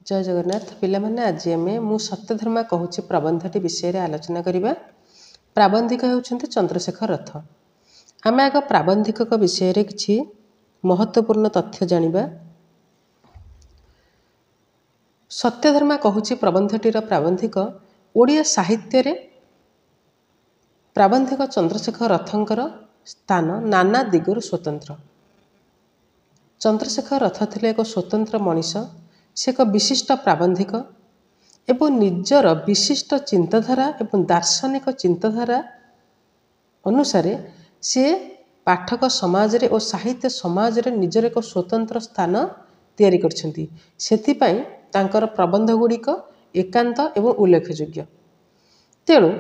जय जगन्नाथ पिलाମାନେ ଆଜି ଆମେ ମୁଁ ସତ୍ୟଧର୍ମା କହୁଛି ପ୍ରବନ୍ଧଟି ବିଷୟରେ ଆଲୋଚନା କରିବା। ପ୍ରାବନ୍ଧିକ ହେଉଛନ୍ତି ଚନ୍ଦ୍ରଶେଖର ରଥ। ଆମେ ଆଗ ପ୍ରାବନ୍ଧିକଙ୍କ ବିଷୟରେ କିଛି ମହତ୍ତ୍ୱପୂର୍ଣ୍ଣ ତଥ୍ୟ ଜାଣିବା। ସତ୍ୟଧର୍ମା କହୁଛି ପ୍ରବନ୍ଧଟିର ପ୍ରାବନ୍ଧିକ ଓଡ଼ିଆ ସାହିତ୍ୟରେ ପ୍ରାବନ୍ଧିକ ଚନ୍ଦ୍ରଶେଖର ରଥଙ୍କର ସ୍ଥାନ ନାନା ଦିଗରୁ ସ୍ୱତନ୍ତ୍ର। ଚନ୍ଦ୍ରଶେଖର ରଥ ଥିଲେ ଏକ ସ୍ୱତନ୍ତ୍ର ମଣିଷ। ସେ ଏକ ବିଶିଷ୍ଟ ପ୍ରାବନ୍ଧିକ ଏବଂ ନିଜର ବିଶିଷ୍ଟ ଚିନ୍ତାଧାରା ଏବଂ ଦାର୍ଶନିକ ଚିନ୍ତାଧାରା ଅନୁସାରେ ସେ ପାଠକ ସମାଜରେ ଓ ସାହିତ୍ୟ ସମାଜରେ ନିଜର ଏକ ସ୍ୱତନ୍ତ୍ର ସ୍ଥାନ ତିଆରି କରିଛନ୍ତି। ସେଥିପାଇଁ ତାଙ୍କର ପ୍ରବନ୍ଧ ଗୁଡ଼ିକ ଏକାନ୍ତ ଏବଂ ଉଲ୍ଲେଖଯୋଗ୍ୟ। ତେଣୁ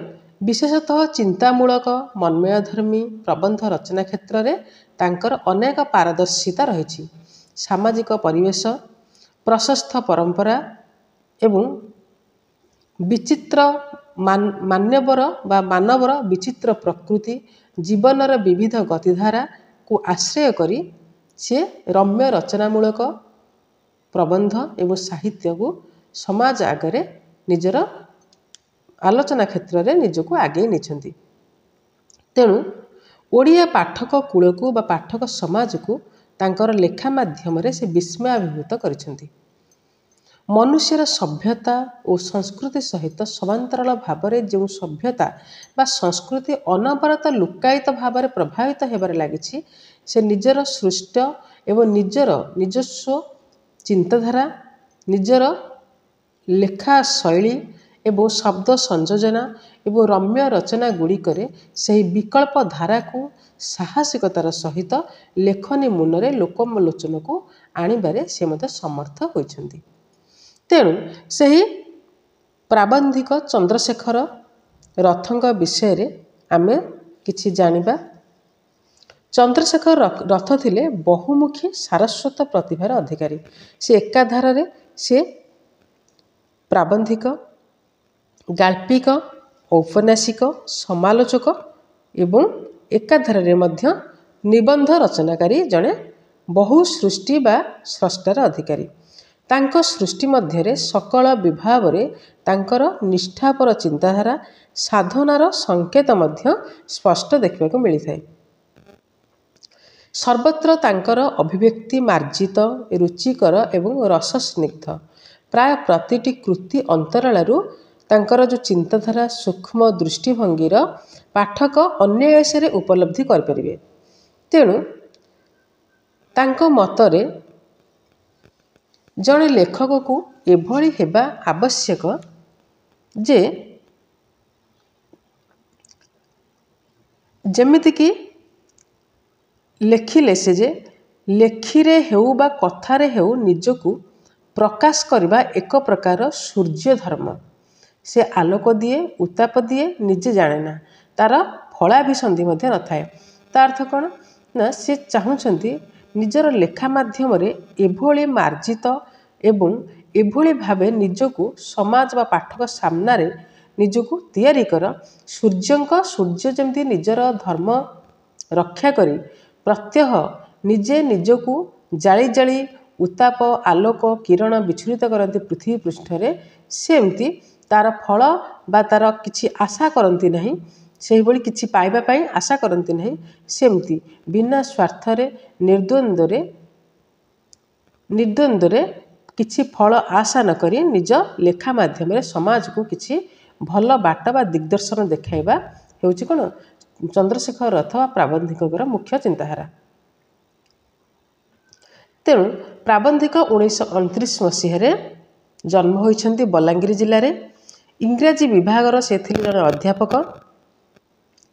ବିଶେଷତଃ ଚିନ୍ତାମୂଳକ ମନ୍ମୟଧର୍ମୀ ପ୍ରବନ୍ଧ ରଚନା କ୍ଷେତ୍ରରେ ତାଙ୍କର ଅନେକ ପାରଦର୍ଶିତା ରହିଛି। ସାମାଜିକ ପରିବେଶ, ପ୍ରଶସ୍ତ ପରମ୍ପରା ଏବଂ ବିଚିତ୍ର ମାନବର ବିଚିତ୍ର ପ୍ରକୃତି, ଜୀବନର ବିବିଧ ଗତିଧାରାକୁ ଆଶ୍ରୟ କରି ସେ ରମ୍ୟ ରଚନାମୂଳକ ପ୍ରବନ୍ଧ ଏବଂ ସାହିତ୍ୟକୁ ସମାଜ ଆଗରେ ନିଜର ଆଲୋଚନା କ୍ଷେତ୍ରରେ ନିଜକୁ ଆଗେଇ ନେଇଛନ୍ତି। ତେଣୁ ଓଡ଼ିଆ ପାଠକ କୂଳକୁ ବା ପାଠକ ସମାଜକୁ ତାଙ୍କର ଲେଖା ମାଧ୍ୟମରେ ସେ ବିସ୍ମୟାଭିଭୂତ କରିଛନ୍ତି। ମନୁଷ୍ୟର ସଭ୍ୟତା ଓ ସଂସ୍କୃତି ସହିତ ସମାନ୍ତରାଳ ଭାବରେ ଯେଉଁ ସଭ୍ୟତା ବା ସଂସ୍କୃତି ଅନବରତ ଲୁକ୍କାୟିତ ଭାବରେ ପ୍ରଭାବିତ ହେବାରେ ଲାଗିଛି, ସେ ନିଜର ସୃଷ୍ଟ ଏବଂ ନିଜସ୍ୱ ଚିନ୍ତାଧାରା, ନିଜର ଲେଖା ଶୈଳୀ ଏବଂ ଶବ୍ଦ ସଂଯୋଜନା ଏବଂ ରମ୍ୟ ରଚନା ଗୁଡ଼ିକରେ ସେହି ବିକଳ୍ପ ଧାରାକୁ ସାହସିକତାର ସହିତ ଲେଖନୀ ମୁନରେ ଲୋକଲୋଚନକୁ ଆଣିବାରେ ସେ ମଧ୍ୟ ସମର୍ଥ ହୋଇଛନ୍ତି। ତେଣୁ ସେହି ପ୍ରାବନ୍ଧିକ ଚନ୍ଦ୍ରଶେଖର ରଥଙ୍କ ବିଷୟରେ ଆମେ କିଛି ଜାଣିବା। ଚନ୍ଦ୍ରଶେଖର ରଥ ଥିଲେ ବହୁମୁଖୀ ସାରସ୍ୱତ ପ୍ରତିଭାର ଅଧିକାରୀ। ସେ ଏକାଧାରରେ ସେ ପ୍ରାବନ୍ଧିକ, ଗାଳ୍ପିକ, ଔପନ୍ୟାସିକ, ସମାଲୋଚକ ଏବଂ ଏକାଧାରରେ ମଧ୍ୟ ନିବନ୍ଧ ରଚନାକାରୀ ଜଣେ ବହୁ ସୃଷ୍ଟି ବା ସ୍ରଷ୍ଟାର ଅଧିକାରୀ। ତାଙ୍କ ସୃଷ୍ଟି ମଧ୍ୟରେ ସକଳ ବିଭାବରେ ତାଙ୍କର ନିଷ୍ଠାପର ଚିନ୍ତାଧାରା, ସାଧନାର ସଂକେତ ମଧ୍ୟ ସ୍ପଷ୍ଟ ଦେଖିବାକୁ ମିଳିଥାଏ। ସର୍ବତ୍ର ତାଙ୍କର ଅଭିବ୍ୟକ୍ତି ମାର୍ଜିତ, ରୁଚିକର ଏବଂ ରସସ୍ନିଗ୍ଧ। ପ୍ରାୟ ପ୍ରତିଟି କୃତି ଅନ୍ତରାଳରୁ ତାଙ୍କର ଯେଉଁ ଚିନ୍ତାଧାରା, ସୂକ୍ଷ୍ମ ଦୃଷ୍ଟିଭଙ୍ଗୀର ପାଠକ ଅନାୟାସରେ ଉପଲବ୍ଧି କରିପାରିବେ। ତେଣୁ ତାଙ୍କ ମତରେ ଜଣେ ଲେଖକକୁ ଏଭଳି ହେବା ଆବଶ୍ୟକ ଯେ ଯେମିତିକି ଲେଖିଲେ ସେ ଯେ ଲେଖିରେ ହେଉ ବା କଥାରେ ହେଉ ନିଜକୁ ପ୍ରକାଶ କରିବା ଏକ ପ୍ରକାର ସୂର୍ଯ୍ୟ ଧର୍ମ। ସେ ଆଲୋକ ଦିଏ, ଉତ୍ତାପ ଦିଏ, ନିଜେ ଜାଣେ ନା, ତାର ଫଳାଭିସନ୍ଧି ମଧ୍ୟ ନଥାଏ। ତା ଅର୍ଥ କ'ଣ ନା, ସେ ଚାହୁଁଛନ୍ତି ନିଜର ଲେଖା ମାଧ୍ୟମରେ ଏଭଳି ମାର୍ଜିତ ଏବଂ ଏଭଳି ଭାବେ ନିଜକୁ ସମାଜ ବା ପାଠକ ସାମ୍ନାରେ ନିଜକୁ ତିଆରି କର, ସୂର୍ଯ୍ୟ ଯେମିତି ନିଜର ଧର୍ମ ରକ୍ଷା କରି ପ୍ରତ୍ୟହ ନିଜେ ନିଜକୁ ଜାଳି ଜାଳି ଉତ୍ତାପ, ଆଲୋକ, କିରଣ ବିଚ୍ଛୁରିତ କରନ୍ତି ପୃଥିବୀ ପୃଷ୍ଠରେ, ସେମିତି ତାର ଫଳ ବା ତାର କିଛି ଆଶା କରନ୍ତି ନାହିଁ, ସେହିଭଳି କିଛି ପାଇବା ପାଇଁ ଆଶା କରନ୍ତି ନାହିଁ। ସେମିତି ବିନା ସ୍ୱାର୍ଥରେ ନିର୍ଦ୍ୱନ୍ଦ୍ୱରେ କିଛି ଫଳ ଆଶା ନ କରି ନିଜ ଲେଖା ମାଧ୍ୟମରେ ସମାଜକୁ କିଛି ଭଲ ବାଟ ବା ଦିଗ୍ଦର୍ଶନ ଦେଖାଇବା ହେଉଛି କ'ଣ ଚନ୍ଦ୍ରଶେଖର ରଥ ବା ପ୍ରାବନ୍ଧିକଙ୍କର ମୁଖ୍ୟ ଚିନ୍ତାଧାରା। ତେଣୁ ପ୍ରାବନ୍ଧିକ 1929 ମସିହାରେ ଜନ୍ମ ହୋଇଛନ୍ତି ବଲାଙ୍ଗୀର ଜିଲ୍ଲାରେ। ଇଂରାଜୀ ବିଭାଗର ସେ ଥିଲେ ଜଣେ ଅଧ୍ୟାପକ।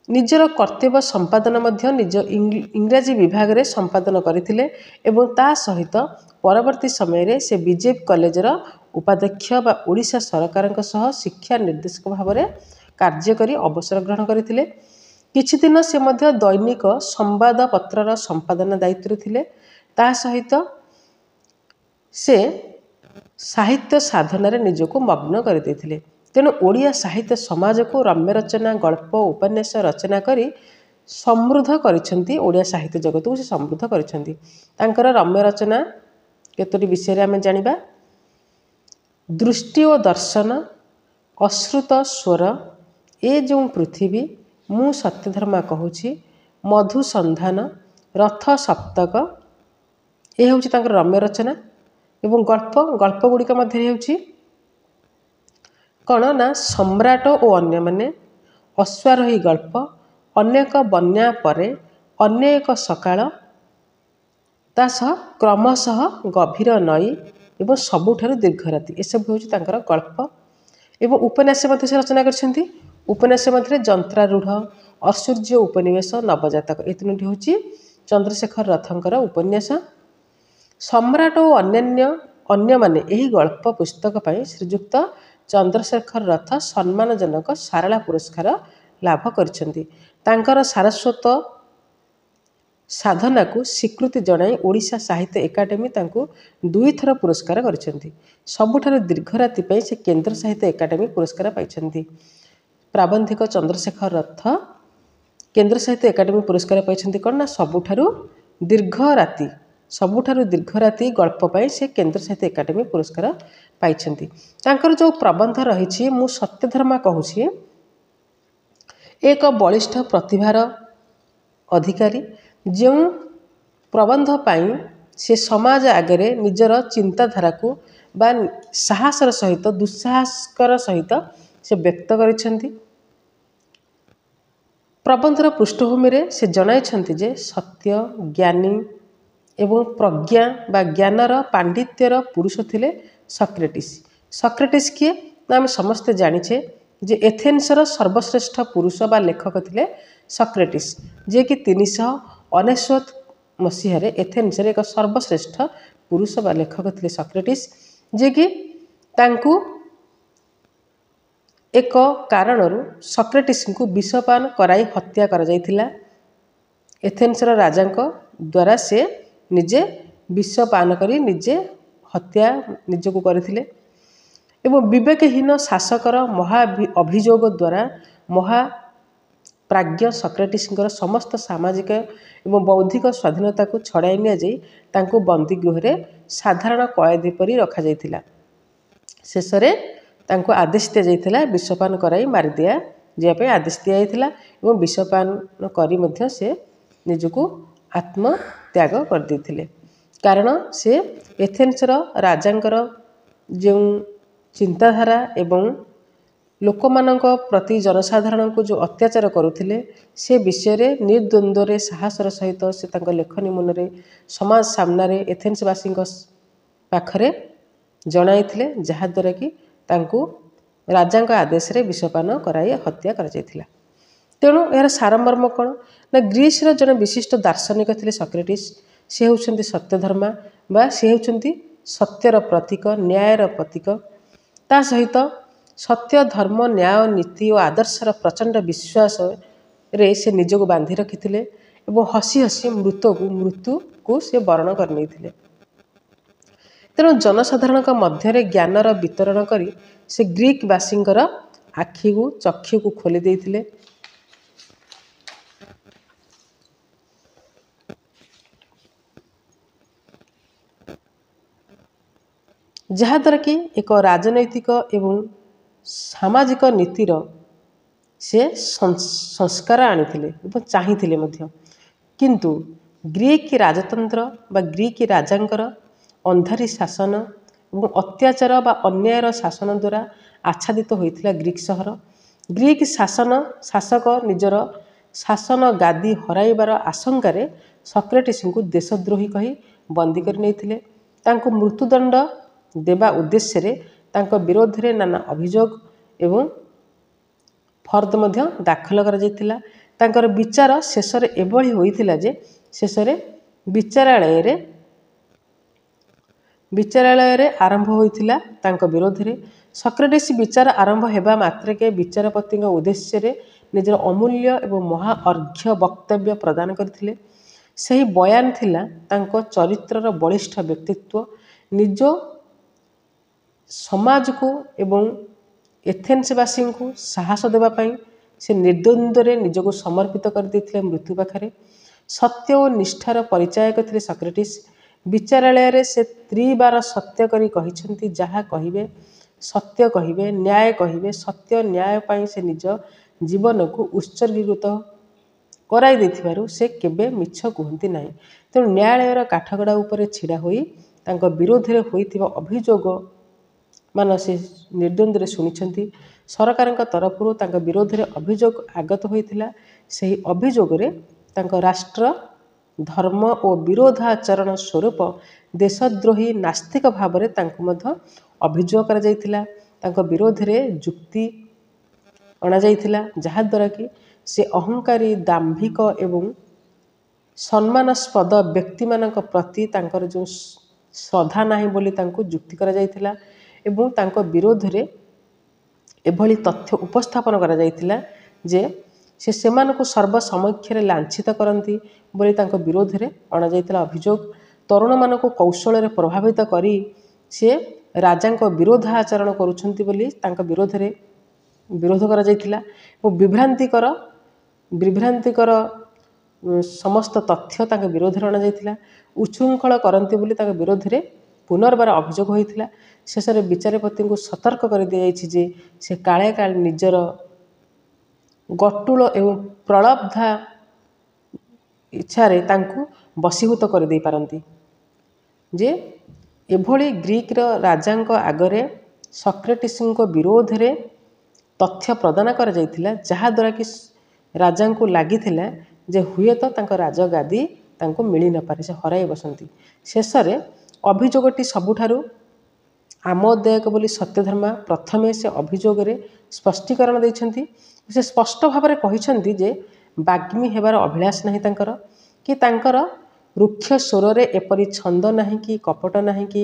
ନିଜର କର୍ତ୍ତବ୍ୟ ସମ୍ପାଦନ ମଧ୍ୟ ନିଜ ଇଂରାଜୀ ବିଭାଗରେ ସମ୍ପାଦନ କରିଥିଲେ ଏବଂ ତା ସହିତ ପରବର୍ତ୍ତୀ ସମୟରେ ସେ ବିଜେପି କଲେଜର ଉପାଧ୍ୟକ୍ଷ ବା ଓଡ଼ିଶା ସରକାରଙ୍କ ସହ ଶିକ୍ଷା ନିର୍ଦ୍ଦେଶକ ଭାବରେ କାର୍ଯ୍ୟ କରି ଅବସର ଗ୍ରହଣ କରିଥିଲେ। କିଛି ଦିନ ସେ ମଧ୍ୟ ଦୈନିକ ସମ୍ବାଦପତ୍ରର ସମ୍ପାଦନା ଦାୟିତ୍ୱରେ ଥିଲେ। ତା ସହିତ ସେ ସାହିତ୍ୟ ସାଧନାରେ ନିଜକୁ ମଗ୍ନ କରିଦେଇଥିଲେ। ତେଣୁ ଓଡ଼ିଆ ସାହିତ୍ୟ ସମାଜକୁ ରମ୍ୟ ରଚନା, ଗଳ୍ପ, ଉପନ୍ୟାସ ରଚନା କରି ସମୃଦ୍ଧ କରିଛନ୍ତି। ଓଡ଼ିଆ ସାହିତ୍ୟ ଜଗତକୁ ସେ ସମୃଦ୍ଧ କରିଛନ୍ତି। ତାଙ୍କର ରମ୍ୟ ରଚନା କେତୋଟି ବିଷୟରେ ଆମେ ଜାଣିବା। दृष्टि और दर्शन अश्रुत स्वर ए जो पृथ्वी मु सत्यधर्मा कहूँ मधुसंधान रथ सप्तक ये हूँ रम्य रचना एवं गल्प गुड़िक मध्य कौन ना सम्राट और अन्य माने अश्वारोही गल्प अनेक बन्या परे अन्य एक सकाळ ता सह क्रमशः गभीर नई एवं सबुठारु दीर्घ राति ये सब हूँ गल्प एवं उपन्यास मध्य से रचना कर उपन्यास मध्य जंत्रारूढ़ ऐश्वर्य उपनिवेश नवजातक ये तीनोटी हूँ चंद्रशेखर रथंकर उपन्यास। सम्राट और अन्य माने यही गल्प पुस्तक पर श्रीजुक्त चंद्रशेखर रथ सम्मानजनक सारला पुरस्कार लाभ करछन्ति। तांकर सारस्वत साधना को स्वीकृति जणाई ओडिशा साहित्य एकाडेमी तांको 2 थर पुरस्कार करछन्ति। सबुठारु दीर्घ राति पई से केंद्र साहित्य एकाडेमी पुरस्कार पाइछन्ति। प्राबंधिक चंद्रशेखर रथ केंद्र साहित्य एकाडेमी पुरस्कार पाइछन्ति कोन ना सबुठारु दीर्घ राति गल्प पाई से केंद्र साहित्य एकाडेमी पुरस्कार पाइछन्ति। तांकर जो प्रबंध रही मु सत्यधर्मा कहूँ एक बलिष्ठ प्रतिभार अधिकारी जो प्रबंध पाई से समाज आगे निजर चिंताधारा को बा साहसर सहित दुस्साहसकर सहित से व्यक्त करिसेंति। प्रबंधर पृष्ठभूमि रे से जणाइछन्ति जे सत्य ज्ञानी एवं प्रज्ञा बा ज्ञानर पांडित्यर पुरुष थिले सक्रेटिस। सक्रेटिस किए ना आम समस्ते जानिछे जे एथेन्सर सर्वश्रेष्ठ पुरुष बा लेखक थिले सक्रेटिस जे कि 399 मसीह एथेन्स एक सर्वश्रेष्ठ पुरुष बा लेखक थिले सक्रेटिस जे कि तांकु एक कारणरू सक्रेटिस को विषपान कराई हत्या करा जायथिला। एथेन्सर राजांक द्वारा से निजे विषपान करी निजे हत्या निजको करथिले एवं विवेकहीन शासकर महा अभियोग द्वारा महाप्राज्ञ सक्रेटिसଙ୍କର समस्त सामाजिक एवं बौद्धिक स्वाधीनता को छड़ाई निया जाई तांको बंदी गृह साधारण कैदी परी रखा जायथिला। शेष रे तांको आदेश दिया जायथिला विषपान कराई मारि दिया जे पे आदेश दिया जायथिला एवं विषपान करी मध्य से निजको आत्मत्याग कर देथिले। कारण से एथेन्सर राजांकर जो चिंताधारा एवं लोकमानक प्रति जनसाधारण को जो अत्याचार करुथिले से विषय रे निर्द्वंद्व रे साहसर सहित से तांको लेखनी मनरे समाज सामने एथेन्सवासी पाखरे जणाइथिले जहा द्वारा कि तांको राजांक आदेश रे विषपान कराई हत्या करा जायथिला। तेणु यार सारमर्म कौन ना ग्रीस जड़े विशिष्ट दार्शनिक थे सक्रेटिस से होउछन्ति सत्यधर्मा बा से होउछन्ति सत्यर प्रतीक न्यायर प्रतीक ता सहित सत्य धर्म न्याय नीति और आदर्शर प्रचंड विश्वास रे से निजको बांधि रखिथिले एवं हसी हसी मृत्यु को से वर्ण करनी थिले। तेणु जनसाधारण मध्य ज्ञानर वितरण करी से ग्रीक वासींकर आखि को चक्षु को खोली देइथिले। जहाद्वारा कि एक राजनैतिक एवं सामाजिक नीतिर से संस्कार आनिथिले एवं चाहिथिले मध्य। किंतु ग्रीक राजतंत्र बा ग्रीक राजांकर अंधारी शासन एवं अत्याचार बा अन्यायर शासन द्वारा आच्छादित होइथिला ग्रीक सहर। ग्रीक शासक निजर शासन गादी हराइबार आशंकार सक्रेटिस को देशद्रोही कही बंदी कर नैथिले। तांको मृत्युदंड देवा उद्देश्य रे तांको विरोध रे नाना अभियोग एवं फर्द मध्य दाखल करा जायतिला। तांकर विचार शेष रे एभली होइतिला जे शेष रे विचारालय रे आरंभ होइतिला तांको विरोध रे। सक्रेटिस विचार आरंभ हेबा मात्र के विचारपति उद्देश्य रे निजर अमूल्य एवं महा अर्घ्य वक्तव्य प्रदान करथिले। सही बयान थिला तांको चरित्रर बलिष्ठ व्यक्तित्व निज समाज को एवं एथेन्सवासी को साहस देवाई से निर्द्वंद्व निजको समर्पित कर देथिले मृत्यु पाखरे। सत्य और निष्ठार परिचायक थे सक्रेटिस ବିଚାରାଳୟରେ ସେ ତ୍ରିବାର ସତ୍ୟ କରି କହିଛନ୍ତି, ଯାହା କହିବେ ସତ୍ୟ କହିବେ, ନ୍ୟାୟ କହିବେ। ସତ୍ୟ ନ୍ୟାୟ ପାଇଁ ସେ ନିଜ ଜୀବନକୁ ଉତ୍ସର୍ଗୀକୃତ କରାଇ ଦେଇଥିବାରୁ ସେ କେବେ ମିଛ କୁହନ୍ତି ନାହିଁ। ତେଣୁ ନ୍ୟାୟାଳୟର କାଠଗଡ଼ା ଉପରେ ଛିଡ଼ା ହୋଇ ତାଙ୍କ ବିରୋଧରେ ହୋଇଥିବା ଅଭିଯୋଗ ମାନ ସେ ନିର୍ଦ୍ୱନ୍ଦ୍ୱରେ ଶୁଣିଛନ୍ତି। ସରକାରଙ୍କ ତରଫରୁ ତାଙ୍କ ବିରୋଧରେ ଅଭିଯୋଗ ଆଗତ ହୋଇଥିଲା। ସେହି ଅଭିଯୋଗରେ ତାଙ୍କ ରାଷ୍ଟ୍ର ଧର୍ମ ଓ ବିରୋଧାଚରଣ ସ୍ୱରୂପ ଦେଶଦ୍ରୋହୀ ନାସ୍ତିକ ଭାବରେ ତାଙ୍କୁ ମଧ୍ୟ ଅଭିଯୋଗ କରାଯାଇଥିଲା। ତାଙ୍କ ବିରୋଧରେ ଯୁକ୍ତି ଅଣାଯାଇଥିଲା, ଯାହାଦ୍ୱାରା କି ସେ ଅହଙ୍କାରୀ, ଦାମ୍ଭିକ ଏବଂ ସମ୍ମାନାସ୍ପଦ ବ୍ୟକ୍ତିମାନଙ୍କ ପ୍ରତି ତାଙ୍କର ଯେଉଁ ଶ୍ରଦ୍ଧା ନାହିଁ ବୋଲି ତାଙ୍କୁ ଯୁକ୍ତି କରାଯାଇଥିଲା ଏବଂ ତାଙ୍କ ବିରୋଧରେ ଏଭଳି ତଥ୍ୟ ଉପସ୍ଥାପନ କରାଯାଇଥିଲା ଯେ ସେ ସେମାନଙ୍କୁ ସର୍ବସମକ୍ଷରେ ଲାଞ୍ଛିତ କରନ୍ତି ବୋଲି ତାଙ୍କ ବିରୋଧରେ ଅଣାଯାଇଥିଲା ଅଭିଯୋଗ। ତରୁଣମାନଙ୍କୁ କୌଶଳରେ ପ୍ରଭାବିତ କରି ସେ ରାଜାଙ୍କ ବିରୋଧାଚରଣ କରୁଛନ୍ତି ବୋଲି ତାଙ୍କ ବିରୋଧରେ ବିରୋଧ କରାଯାଇଥିଲା ଏବଂ ବିଭ୍ରାନ୍ତିକର ସମସ୍ତ ତଥ୍ୟ ତାଙ୍କ ବିରୋଧରେ ଅଣାଯାଇଥିଲା। ଉଚ୍ଛୃଙ୍ଖଳ କରନ୍ତି ବୋଲି ତାଙ୍କ ବିରୋଧରେ ପୁନର୍ବାର ଅଭିଯୋଗ ହୋଇଥିଲା। ଶେଷରେ ବିଚାରପତିଙ୍କୁ ସତର୍କ କରିଦିଆଯାଇଛି ଯେ ସେ କାଳେ ନିଜର ଗଟୁଳ ଏବଂ ପ୍ରଲବ୍ଧା ଇଚ୍ଛାରେ ତାଙ୍କୁ ବଶୀଭୂତ କରିଦେଇପାରନ୍ତି। ଯେ ଏଭଳି ଗ୍ରୀକର ରାଜାଙ୍କ ଆଗରେ ସକ୍ରେଟିସ୍ଙ୍କ ବିରୋଧରେ ତଥ୍ୟ ପ୍ରଦାନ କରାଯାଇଥିଲା, ଯାହାଦ୍ୱାରା କି ରାଜାଙ୍କୁ ଲାଗିଥିଲା ଯେ ହୁଏତ ତାଙ୍କ ରାଜଗାଦି ତାଙ୍କୁ ମିଳିନପାରେ, ସେ ହରାଇ ବସନ୍ତି। ଶେଷରେ ଅଭିଯୋଗଟି ସବୁଠାରୁ ଆମୋଦଦାୟକ ବୋଲି ସତ୍ୟଧର୍ମା ପ୍ରଥମେ ସେ ଅଭିଯୋଗରେ ସ୍ପଷ୍ଟୀକରଣ ଦେଇଛନ୍ତି। ସେ ସ୍ପଷ୍ଟ ଭାବରେ କହିଛନ୍ତି ଯେ ବାଗ୍ମୀ ହେବାର ଅଭିଳାଷ ନାହିଁ ତାଙ୍କର, କି ତାଙ୍କର ରୁକ୍ଷ ସ୍ୱରରେ ଏପରି ଛନ୍ଦ ନାହିଁ କି କପଟ ନାହିଁ କି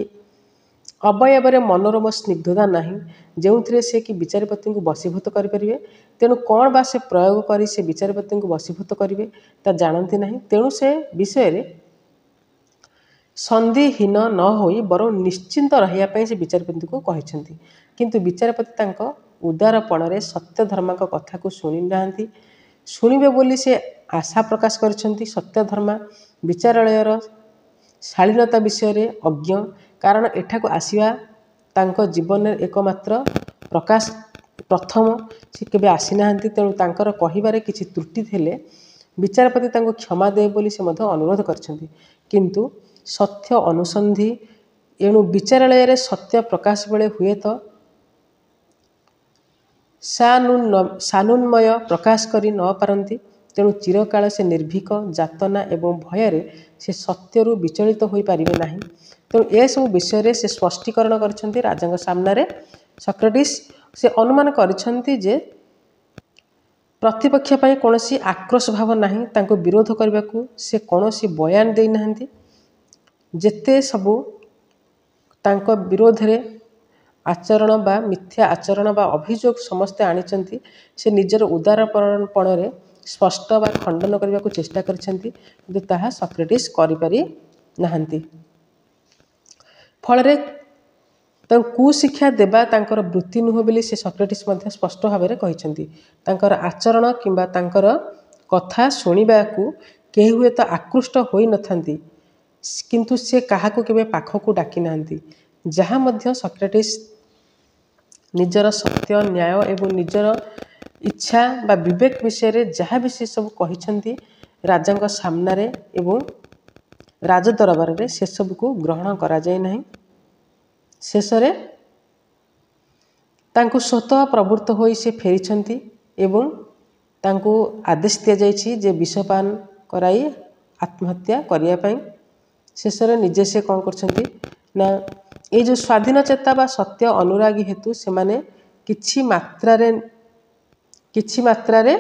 ଅବୟବରେ ମନୋରମ ସ୍ନିଗ୍ଧତା ନାହିଁ ଯେଉଁଥିରେ ସେ କି ବିଚାରପତିଙ୍କୁ ବଶୀଭୂତ କରିପାରିବେ। ତେଣୁ କ'ଣ ବା ସେ ପ୍ରୟୋଗ କରି ସେ ବିଚାରପତିଙ୍କୁ ବଶୀଭୂତ କରିବେ ତା ଜାଣନ୍ତି ନାହିଁ। ତେଣୁ ସେ ବିଷୟରେ ସନ୍ଦିହୀନ ନ ହୋଇ ବରଂ ନିଶ୍ଚିନ୍ତ ରହିବା ପାଇଁ ସେ ବିଚାରପତିଙ୍କୁ କହିଛନ୍ତି। କିନ୍ତୁ ବିଚାରପତି ତାଙ୍କ ଉଦାରପଣରେ ସତ୍ୟଧର୍ମାଙ୍କ କଥାକୁ ଶୁଣି ନାହାନ୍ତି, ଶୁଣିବେ ବୋଲି ସେ ଆଶା ପ୍ରକାଶ କରିଛନ୍ତି। ସତ୍ୟଧର୍ମା ବିଚାରାଳୟର ଶାଳୀନତା ବିଷୟରେ ଅଜ୍ଞ, କାରଣ ଏଠାକୁ ଆସିବା ତାଙ୍କ ଜୀବନରେ ଏକମାତ୍ର ପ୍ରଥମ, ସେ କେବେ ଆସିନାହାନ୍ତି। ତେଣୁ ତାଙ୍କର କହିବାରେ କିଛି ତ୍ରୁଟି ଥିଲେ ବିଚାରପତି ତାଙ୍କୁ କ୍ଷମା ଦେବେ ବୋଲି ସେ ମଧ୍ୟ ଅନୁରୋଧ କରିଛନ୍ତି। କିନ୍ତୁ ସତ୍ୟ ଅନୁସନ୍ଧି, ଏଣୁ ବିଚାରାଳୟରେ ସତ୍ୟ ପ୍ରକାଶ ବେଳେ ହୁଏତ ସାନୁନ୍ମୟ ପ୍ରକାଶ କରି ନ ପାରନ୍ତି। ତେଣୁ ଚିରକାଳ ସେ ନିର୍ଭୀକ, ଯାତନା ଏବଂ ଭୟରେ ସେ ସତ୍ୟରୁ ବିଚଳିତ ହୋଇପାରିବେ ନାହିଁ। ତେଣୁ ଏସବୁ ବିଷୟରେ ସେ ସ୍ପଷ୍ଟୀକରଣ କରିଛନ୍ତି ରାଜାଙ୍କ ସାମ୍ନାରେ। ସକ୍ରେଟିସ୍ ସେ ଅନୁମାନ କରିଛନ୍ତି ଯେ ପ୍ରତିପକ୍ଷ ପାଇଁ କୌଣସି ଆକ୍ରୋଶ ଭାବ ନାହିଁ, ତାଙ୍କୁ ବିରୋଧ କରିବାକୁ ସେ କୌଣସି ବୟାନ ଦେଇନାହାନ୍ତି। ଯେତେ ସବୁ ତାଙ୍କ ବିରୋଧରେ ଆଚରଣ ବା ମିଥ୍ୟା ଆଚରଣ ବା ଅଭିଯୋଗ ସମସ୍ତେ ଆଣିଛନ୍ତି, ସେ ନିଜର ଉଦାରପଣରେ ସ୍ପଷ୍ଟ ବା ଖଣ୍ଡନ କରିବାକୁ ଚେଷ୍ଟା କରିଛନ୍ତି, କିନ୍ତୁ ତାହା ସକ୍ରେଟିସ୍ କରିପାରି ନାହାନ୍ତି। ଫଳରେ ତାଙ୍କୁ କୁଶିକ୍ଷା ଦେବା ତାଙ୍କର ବୃତ୍ତି ନୁହେଁ ବୋଲି ସେ ସକ୍ରେଟିସ୍ ମଧ୍ୟ ସ୍ପଷ୍ଟ ଭାବରେ କହିଛନ୍ତି। ତାଙ୍କର ଆଚରଣ କିମ୍ବା ତାଙ୍କର କଥା ଶୁଣିବାକୁ କେହି ହୁଏତ ଆକୃଷ୍ଟ ହୋଇନଥାନ୍ତି, କିନ୍ତୁ ସେ କାହାକୁ କେବେ ପାଖକୁ ଡାକି ନାହାନ୍ତି। ଯାହା ମଧ୍ୟ ସକ୍ରେଟିସ୍ ନିଜର ସତ୍ୟ, ନ୍ୟାୟ ଏବଂ ନିଜର ଇଚ୍ଛା ବା ବିବେକ ବିଷୟରେ ଯାହା ବି ସେ ସବୁ କହିଛନ୍ତି ରାଜାଙ୍କ ସାମ୍ନାରେ ଏବଂ ରାଜଦରବାରରେ, ସେସବୁକୁ ଗ୍ରହଣ କରାଯାଇ ନାହିଁ। ଶେଷରେ ତାଙ୍କୁ ସ୍ୱତଃ ପ୍ରବୃତ୍ତ ହୋଇ ସେ ଫେରିଛନ୍ତି ଏବଂ ତାଙ୍କୁ ଆଦେଶ ଦିଆଯାଇଛି ଯେ ବିଷପାନ କରାଇ ଆତ୍ମହତ୍ୟା କରିବା ପାଇଁ। ଶେଷରେ ନିଜେ ସେ କ'ଣ କରିଛନ୍ତି ନା ଏଇ ଯେଉଁ ସ୍ୱାଧୀନ ଚେତା ବା ସତ୍ୟ ଅନୁରାଗୀ ହେତୁ ସେମାନେ କିଛି ମାତ୍ରାରେ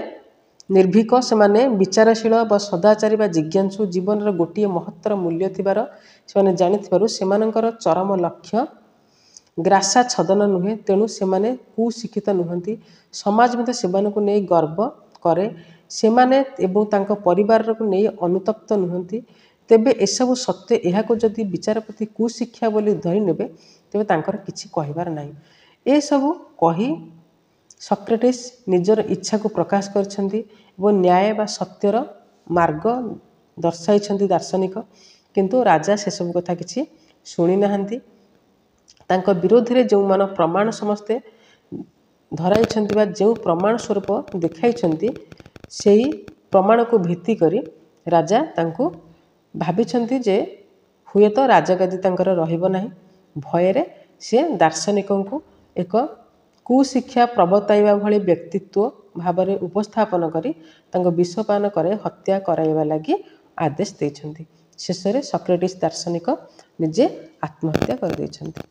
ନିର୍ଭୀକ, ସେମାନେ ବିଚାରଶୀଳ ବା ସଦାଚାରୀ ବା ଜିଜ୍ଞାସୁ, ଜୀବନର ଗୋଟିଏ ମହତ୍ତର ମୂଲ୍ୟ ଥିବାର ସେମାନେ ଜାଣିଥିବାରୁ ସେମାନଙ୍କର ଚରମ ଲକ୍ଷ୍ୟ ଗ୍ରାସାଚ୍ଛଦନ ନୁହେଁ। ତେଣୁ ସେମାନେ କୁଶିକ୍ଷିତ ନୁହନ୍ତି। ସମାଜ ମଧ୍ୟ ସେମାନଙ୍କୁ ନେଇ ଗର୍ବ କରେ। ସେମାନେ ଏବଂ ତାଙ୍କ ପରିବାରକୁ ନେଇ ଅନୁତପ୍ତ ନୁହନ୍ତି। ତେବେ ଏସବୁ ସତ୍ତ୍ୱେ ଏହାକୁ ଯଦି ବିଚାରପତି କୁଶିକ୍ଷା ବୋଲି ଧରି ନେବେ, ତେବେ ତାଙ୍କର କିଛି କହିବାର ନାହିଁ। ଏସବୁ କହି ସକ୍ରେଟିସ୍ ନିଜର ଇଚ୍ଛାକୁ ପ୍ରକାଶ କରିଛନ୍ତି ଏବଂ ନ୍ୟାୟ ବା ସତ୍ୟର ମାର୍ଗ ଦର୍ଶାଇଛନ୍ତି ଦାର୍ଶନିକ। କିନ୍ତୁ ରାଜା ସେସବୁ କଥା କିଛି ଶୁଣି ନାହାନ୍ତି। ତାଙ୍କ ବିରୋଧରେ ଯେଉଁମାନ ପ୍ରମାଣ ସମସ୍ତେ ଧରାଇଛନ୍ତି ବା ଯେଉଁ ପ୍ରମାଣ ସ୍ୱରୂପ ଦେଖାଇଛନ୍ତି ସେହି ପ୍ରମାଣକୁ ଭିତ୍ତି କରି ରାଜା ତାଙ୍କୁ ଭାବିଛନ୍ତି ଯେ ହୁଏତ ରାଜଗାଦି ତାଙ୍କର ରହିବ ନାହିଁ। ଭୟରେ ସେ ଦାର୍ଶନିକଙ୍କୁ ଏକ କୁଶିକ୍ଷା ପ୍ରବର୍ତ୍ତାଇବା ଭଳି ବ୍ୟକ୍ତିତ୍ୱ ଭାବରେ ଉପସ୍ଥାପନ କରି ତାଙ୍କୁ ବିଷପାନ କରାଇ ହତ୍ୟା କରାଇବା ଲାଗି ଆଦେଶ ଦେଇଛନ୍ତି। ଶେଷରେ ସକ୍ରେଟିସ୍ ଦାର୍ଶନିକ ନିଜେ ଆତ୍ମହତ୍ୟା କରିଦେଇଛନ୍ତି।